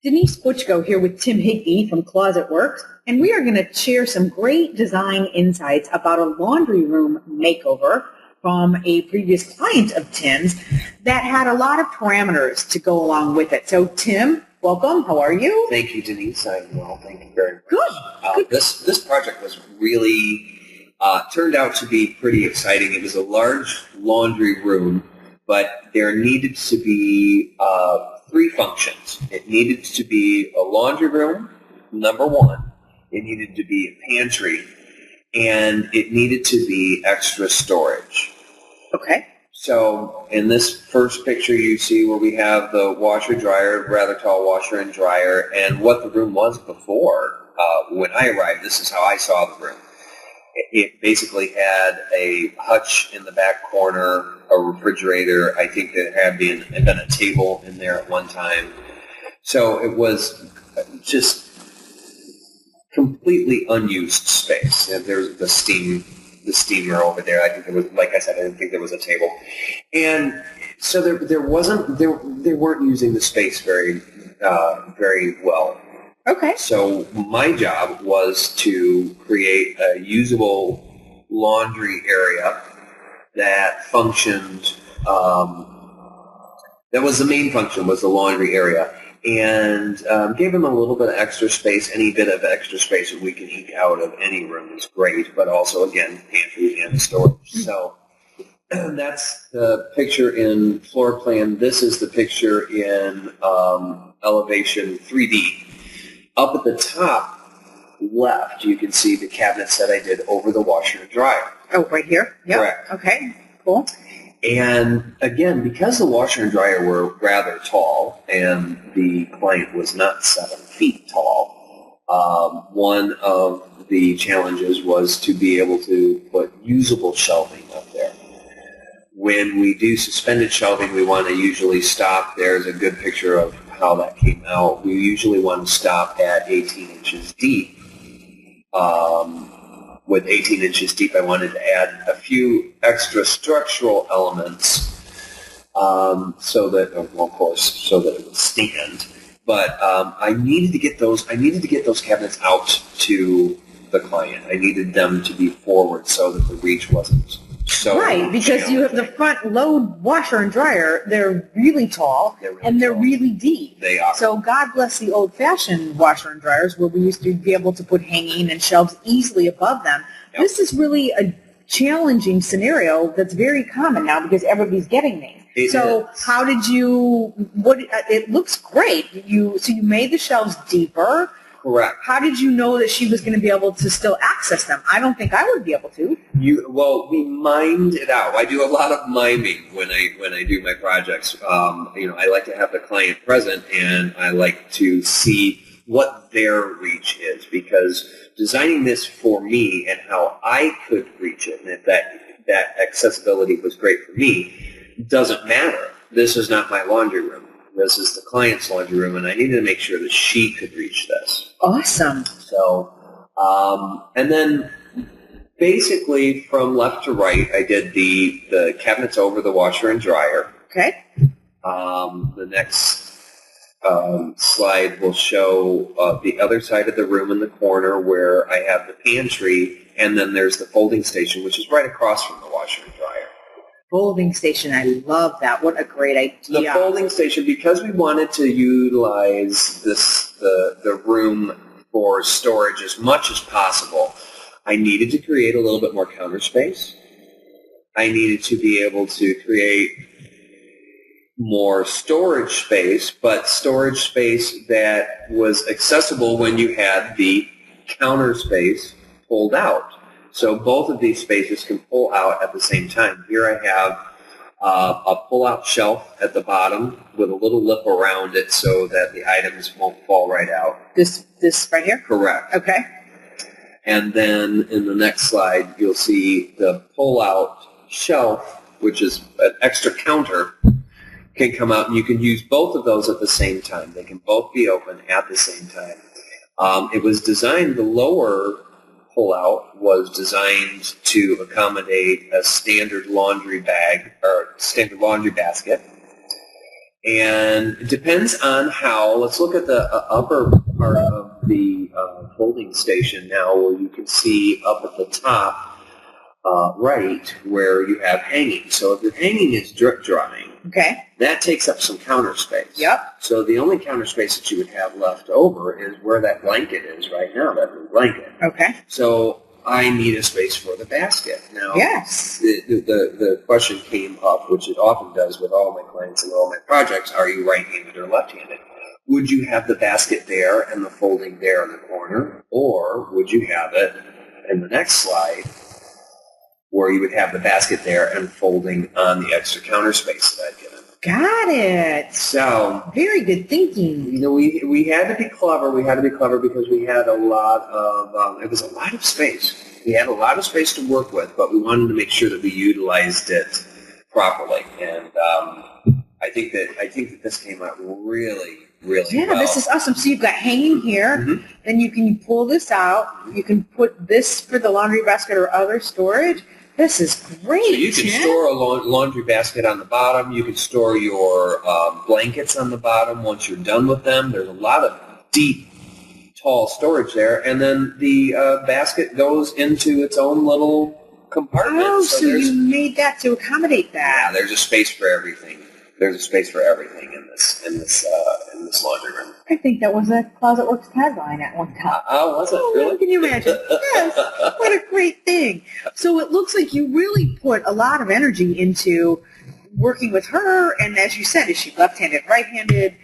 Denise Butchko here with Tim Higby from Closet Works, and we are going to share some great design insights about a laundry room makeover from a previous client of Tim's that had a lot of parameters to go along with it. So Tim, welcome. How are you? Thank you, Denise. I'm well. Thank you very much. Good. This project was really turned out to be pretty exciting. It was a large laundry room, but there needed to be three functions. It needed to be a laundry room, number one. It needed to be a pantry, and it needed to be extra storage. Okay. So in this first picture you see where we have the washer dryer, rather tall washer and dryer, and what the room was before when I arrived, this is how I saw the room. It basically had a hutch in the back corner, a refrigerator. I think there had been a table in there at one time. So it was just completely unused space. And there's the steamer over there. I think there was, like I said, I didn't think there was a table. And so they weren't using the space very well. Okay. So my job was to create a usable laundry area that functioned, that was the main function, was the laundry area, and gave them a little bit of extra space. Any bit of extra space that we can eke out of any room is great, but also, again, pantry and storage. So that's the picture in floor plan. This is the picture in elevation 3D. Up at the top left, you can see the cabinets that I did over the washer and dryer. Oh, right here? Yep. Correct. Okay, cool. And again, because the washer and dryer were rather tall and the client was not 7 feet tall, one of the challenges was to be able to put usable shelving up there. When we do suspended shelving, we want to usually stop. There's a good picture of how that came out. We usually want to stop at 18 inches deep. With 18 inches deep, I wanted to add a few extra structural elements so that it would stand. But I needed to get those cabinets out to the client. I needed them to be forward so that the reach wasn't so right, because you have the front load washer and dryer. They're really tall, and they're really deep. They are. So God bless the old-fashioned washer and dryers where we used to be able to put hanging and shelves easily above them. Yep. This is really a challenging scenario that's very common now because everybody's getting these. How did you? It looks great. You made the shelves deeper. Correct. How did you know that she was going to be able to still access them? I don't think I would be able to. We mimed it out. I do a lot of miming when I do my projects. I like to have the client present, and I like to see what their reach is, because designing this for me and how I could reach it, and if that accessibility was great for me, doesn't matter. This is not my laundry room. This is the client's laundry room, and I needed to make sure that she could reach this. Awesome. So, and then basically from left to right, I did the cabinets over the washer and dryer. Okay. The next slide will show the other side of the room in the corner where I have the pantry, and then there's the folding station, which is right across from the washer and dryer. Folding station, I love that. What a great idea. The folding station, because we wanted to utilize the room for storage as much as possible, I needed to create a little bit more counter space. I needed to be able to create more storage space, but storage space that was accessible when you had the counter space pulled out. So both of these spaces can pull out at the same time. Here I have a pull-out shelf at the bottom with a little lip around it so that the items won't fall right out. This right here? Correct. Okay. And then in the next slide, you'll see the pull-out shelf, which is an extra counter, can come out, and you can use both of those at the same time. They can both be open at the same time. It was designed, the lower pull-out was designed to accommodate a standard laundry bag or standard laundry basket, And it depends on how, let's look at the upper part of the folding station now, where you can see up at the top right where you have hanging. So if your hanging is drip drying, okay, that takes up some counter space. Yep. So the only counter space that you would have left over is where that blanket is right now, that blue blanket. Okay. So I need a space for the basket. Now, yes, the question came up, which it often does with all my clients and all my projects, are you right-handed or left-handed? Would you have the basket there and the folding there in the corner, or would you have it in the next slide where you would have the basket there and folding on the extra counter space that I've given? Got it. So very good thinking. You know, we had to be clever. We had to be clever because we had a lot of, it was a lot of space. We had a lot of space to work with, but we wanted to make sure that we utilized it properly. And I think that this came out really, really well. This is awesome. So you've got hanging here, then you can pull this out. You can put this for the laundry basket or other storage. This is great. So you can store a laundry basket on the bottom. You can store your blankets on the bottom once you're done with them. There's a lot of deep, tall storage there. And then the basket goes into its own little compartment. Oh, so you made that to accommodate that. Yeah, there's a space for everything. There's a space for everything in this laundry room. I think that was a Closet Works tagline at one time. Oh, was it? Really? Can you imagine? Yes. What a great thing. So it looks like you really put a lot of energy into working with her. And as you said, is she left-handed, right-handed?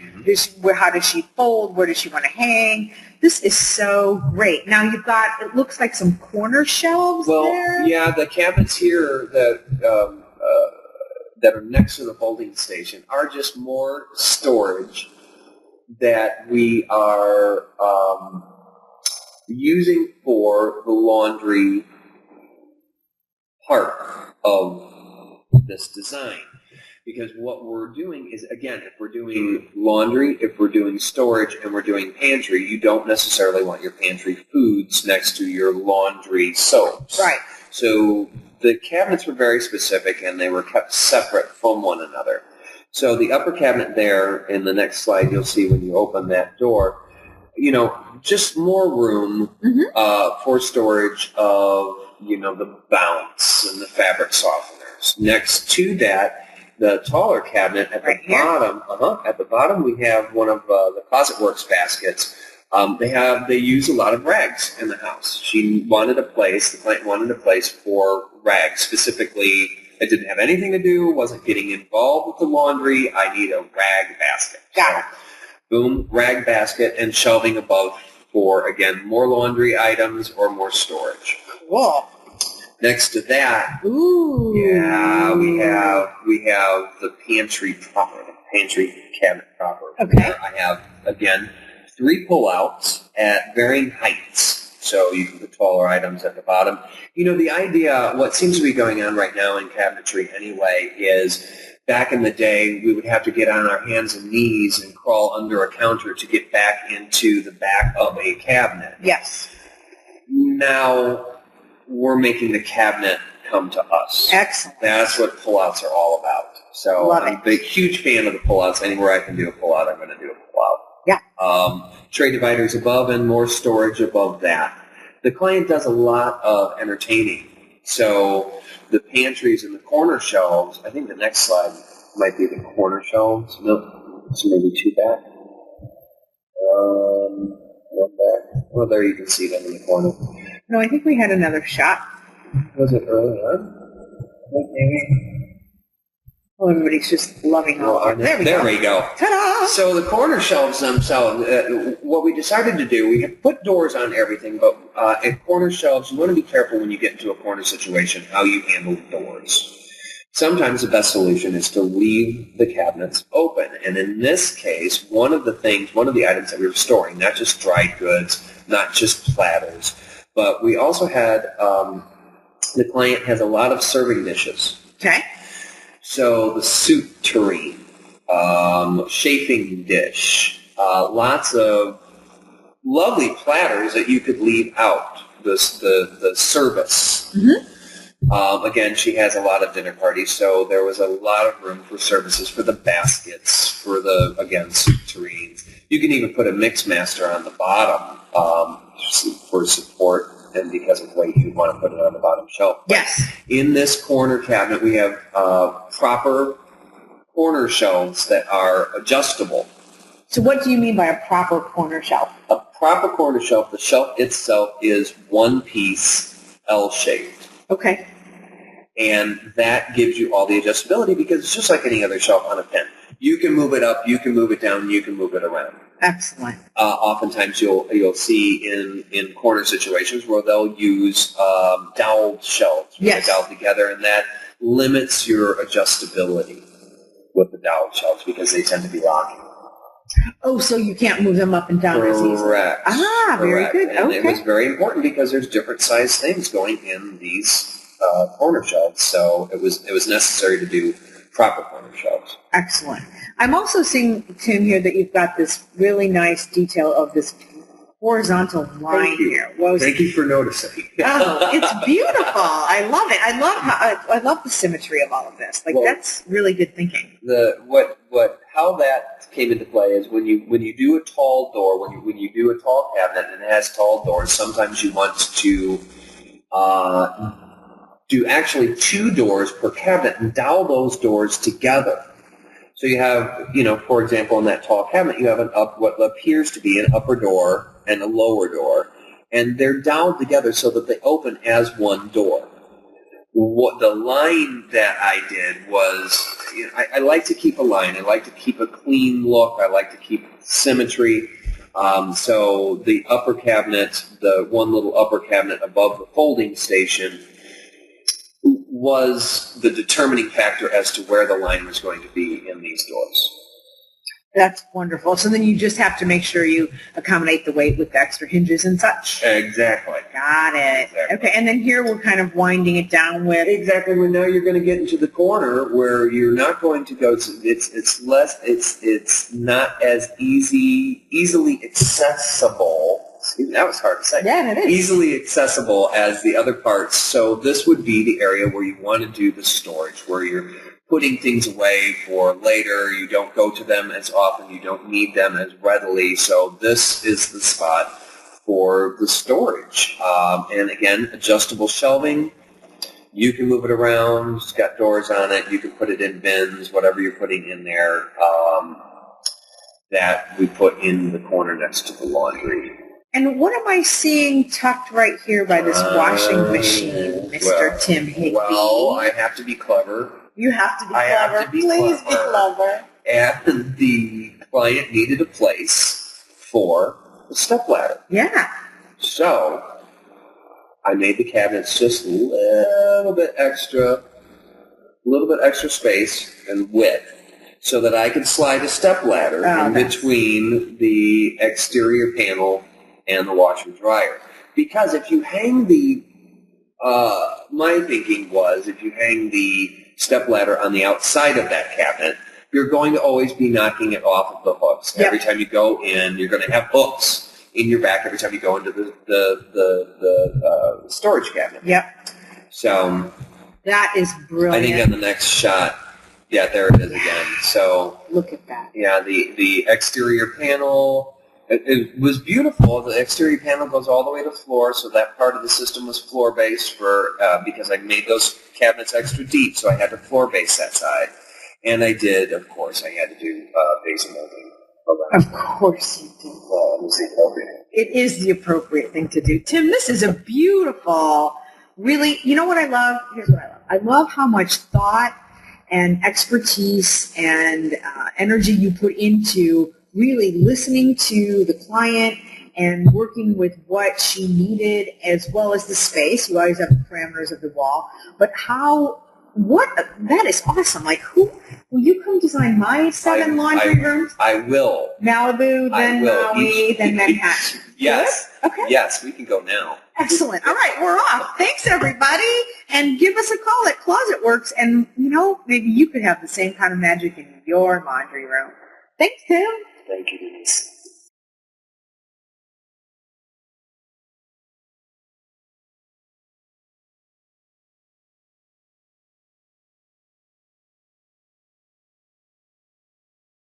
How does she fold? Where does she want to hang? This is so great. Now you've got, it looks like some corner shelves there. Well, yeah, the cabinets here that are next to the folding station are just more storage that we are using for the laundry part of this design. Because what we're doing is, again, if we're doing laundry, if we're doing storage, and we're doing pantry, you don't necessarily want your pantry foods next to your laundry soaps. Right. So the cabinets were very specific, and they were kept separate from one another. So the upper cabinet there, in the next slide, you'll see when you open that door, you know, just more room for storage of, you know, the bounce and the fabric softeners. Next to that, the taller cabinet at the bottom, at the bottom we have one of the Closet Works baskets. They use a lot of rags in the house. The client wanted a place for rags. Specifically, it didn't have anything to do, wasn't getting involved with the laundry. I need a rag basket. Got it. Boom, rag basket and shelving above for, again, more laundry items or more storage. Cool. Next to that, ooh, yeah, we have the pantry proper, the pantry cabinet proper. Okay. Where I have, again, 3 pullouts at varying heights. So you can put taller items at the bottom. You know, the idea, what seems to be going on right now in cabinetry anyway, is back in the day, we would have to get on our hands and knees and crawl under a counter to get back into the back of a cabinet. Yes. Now we're making the cabinet come to us. Excellent. That's what pullouts are all about. So I'm a big, huge fan of the pullouts. Anywhere I can do a pullout, I'm going to do a pullout. Yeah. Tray dividers above and more storage above that. The client does a lot of entertaining. So the pantries and the corner shelves, I think the next slide might be the corner shelves. Nope, so maybe 2 back. 1 back. Well, there you can see them in the corner. No, I think we had another shot. Was it early on? Maybe. Well, everybody's just loving all of it. There we go. Ta-da! So the corner shelves themselves, what we decided to do, we have put doors on everything, but at corner shelves, you want to be careful when you get into a corner situation how you handle doors. Sometimes the best solution is to leave the cabinets open. And in this case, one of the items that we were storing, not just dried goods, not just platters, but we also had, the client has a lot of serving dishes. Okay. So the soup tureen, chafing dish, lots of lovely platters that you could leave out, the service. Again, she has a lot of dinner parties, so there was a lot of room for services for the baskets, for the, again, soup tureens. You can even put a mix master on the bottom for support, and because of weight, you want to put it on the bottom shelf. Yes. In this corner cabinet, we have proper corner shelves that are adjustable. So what do you mean by a proper corner shelf? A proper corner shelf, the shelf itself is one piece L-shaped. Okay. And that gives you all the adjustability because it's just like any other shelf on a pen. You can move it up, you can move it down, you can move it around. Excellent. Oftentimes you'll see in corner situations where they'll use doweled shelves. Yes. They're doweled together, and that limits your adjustability with the doweled shelves because they tend to be rocking. Oh, so you can't move them up and down as easily. Correct. Ah, very good. And okay. it was very important because there's different size things going in these corner shelves, so it was necessary to do proper corner shelves. Excellent. I'm also seeing, Tim, here that you've got this really nice detail of this horizontal line here. Thank you for noticing. Oh, it's beautiful. I love it. I love the symmetry of all of this. Like, that's really good thinking. How that came into play is when you do a tall door, when you do a tall cabinet and it has tall doors, sometimes you want to do actually 2 doors per cabinet and dowel those doors together. So you have, for example, in that tall cabinet, you have what appears to be an upper door and a lower door, and they're doweled together so that they open as one door. What the line that I did was, I like to keep a line. I like to keep a clean look. I like to keep symmetry. So the upper cabinet, the one little upper cabinet above the folding station, was the determining factor as to where the line was going to be in these doors. That's wonderful. So then you just have to make sure you accommodate the weight with the extra hinges and such. Exactly. Got it. Exactly. Okay, and then here we're kind of winding it down with... Exactly. Well, now you're going to get into the corner where you're not going to go... It's not as easily accessible... Excuse me, that was hard to say. Yeah, it is. Easily accessible as the other parts. So this would be the area where you want to do the storage, where you're putting things away for later. You don't go to them as often. You don't need them as readily. So this is the spot for the storage. And again, adjustable shelving. You can move it around. It's got doors on it. You can put it in bins, whatever you're putting in there, that we put in the corner next to the laundry. And what am I seeing tucked right here by this washing machine, Mr. Tim Higby? Well, I have to be clever. You have to be I clever. have to be Please clever. be clever. And the client needed a place for the stepladder. Yeah. So I made the cabinets just a little bit extra space and width, so that I could slide a stepladder in between the exterior panel and the washer dryer. Because if you hang my thinking was, if you hang the stepladder on the outside of that cabinet, you're going to always be knocking it off of the hooks. Yep. Every time you go in, you're going to have hooks in your back every time you go into the storage cabinet. Yep. So that is brilliant. I think on the next shot, yeah, there it is again. So look at that. Yeah, the exterior panel, it was beautiful. The exterior panel goes all the way to floor, so that part of the system was floor based because I made those cabinets extra deep, so I had to floor base that side. And I did, of course, I had to do base molding. Of course you did. Well, it was the appropriate. It is the appropriate thing to do. Tim, this is a beautiful, really, you know what I love? Here's what I love. I love how much thought and expertise and energy you put into really listening to the client and working with what she needed as well as the space. You always have the parameters of the wall. But that is awesome. Like, will you come design my 7 laundry rooms? I will. Malibu, then Maui, then Manhattan. Yes. Good? Okay. Yes, we can go now. Excellent. All right, we're off. Thanks, everybody. And give us a call at Closet Works, and, maybe you could have the same kind of magic in your laundry room. Thanks, Tim. Thank you, Denise.